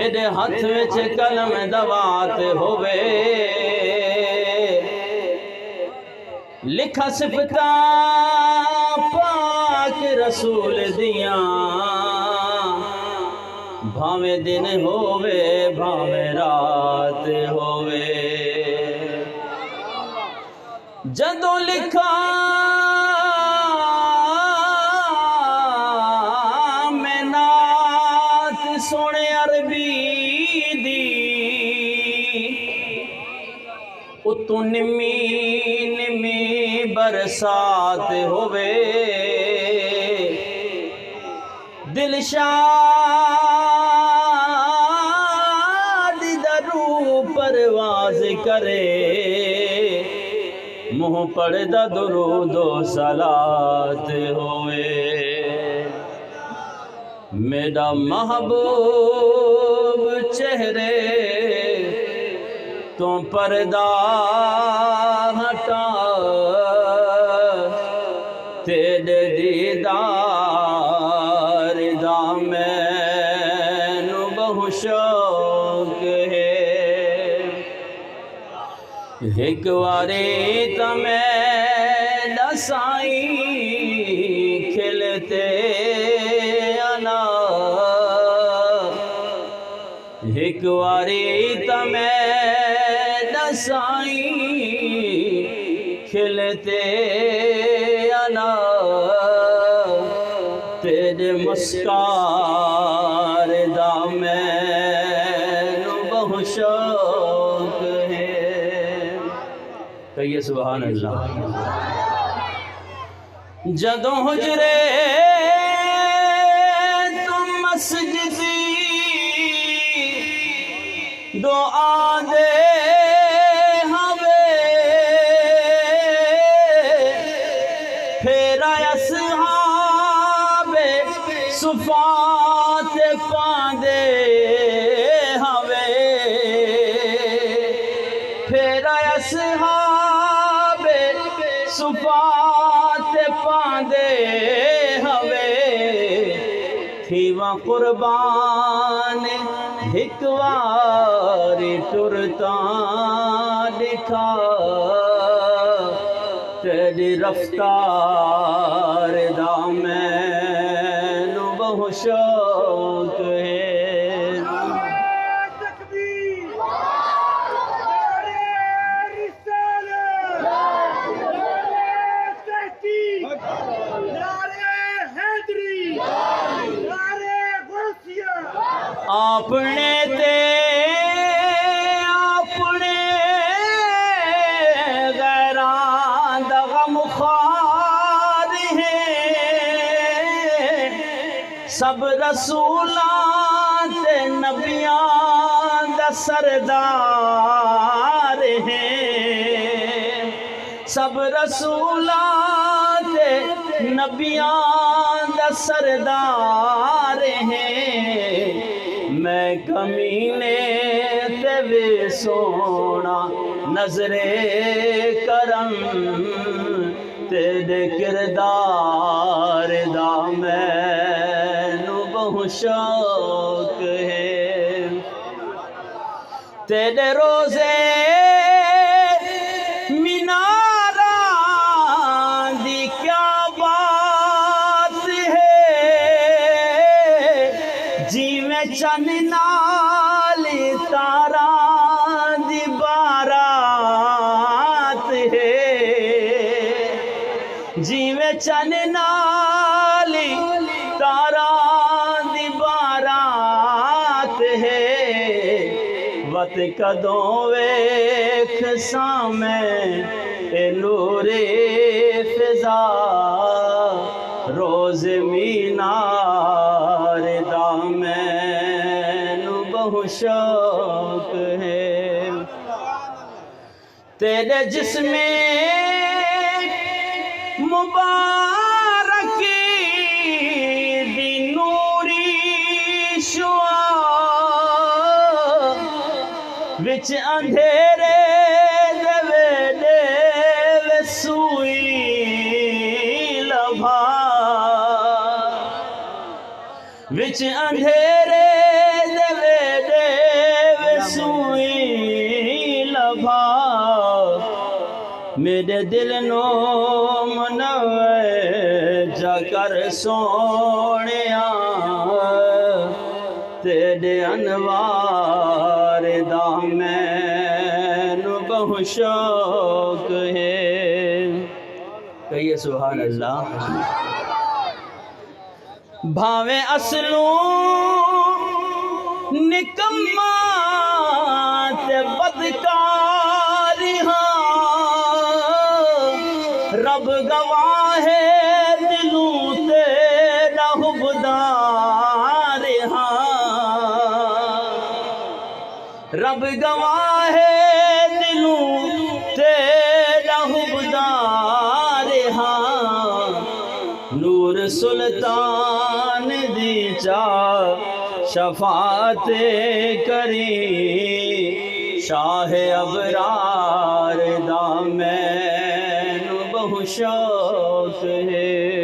میرے ہاتھ وچ قلم دوات ہووے لکھا صفتاں پاک رسول دیاں بھاویں دن ہووے بھاویں رات ہووے جدوں لکھا میں نعت سونے عربی دی اتوں نمی نمی برسات ہووے دل شاد درو پرواز کرے منہ پڑدا درود و صلات ہوئے میرا محبوب چہرے تو پردہ ہٹا تیرے دیدار دا مینوں بہو شوق ہے ایک واری تا میرا سائیں کھلتے آنا ایک واری تا میرا سائیں کھلتے آنا تیرے مسکار دا مینوں بہو شوق ہے کہیے سبحان اللہ جدوں حجرے تو مسجدی دعا دے ہوے پھر اصحاب صفات پاندے ہوے پھر اصحاب صفات پاندے ہوے تھیواں قربان ایک واری ٹرتاں دکھا تیری رفتار دا مینوں بہو شوق ہے اپنے تے اپنے غیراں دا غم خوار ہیں سب رسولاں تے نبیاں دا سردار ہیں سب رسولاں تے نبیاں دا سردار ہیں میں کمینے تے وے سونا نظر کرم تیرے کردار دا مینوں بہو شوق ہے تیرے روزے میناراں دی کیا بات ہے جیویں چن نال تاراں دی بارات ہے جیویں چن نال تاراں دی بارات ہے وقت کدوں ویکھ سامیں اے نور فضا روز مینار دا مینوں بہو شوق ہے تیرے جسم مبارک دی نوری شعاع وچ اندھیرے دے ویلے سوئی لبھا وچ اندھیرے دے ویلے تیرے دل نو منوجہ کر سونیا تیرے انوار دا مینو بہت شوق ہے کہیے سبحان اللہ بھاویں اصلوں نکما تے بدکاری ہاں رب گواہ ہے دلوں تیرا حبدار ہاں رب گواہ ہے دلوں تیرا حبدار ہاں نور سلطان دی چاہ شفاعت کری شاہ ابرار دا مینو بہت شوق ہے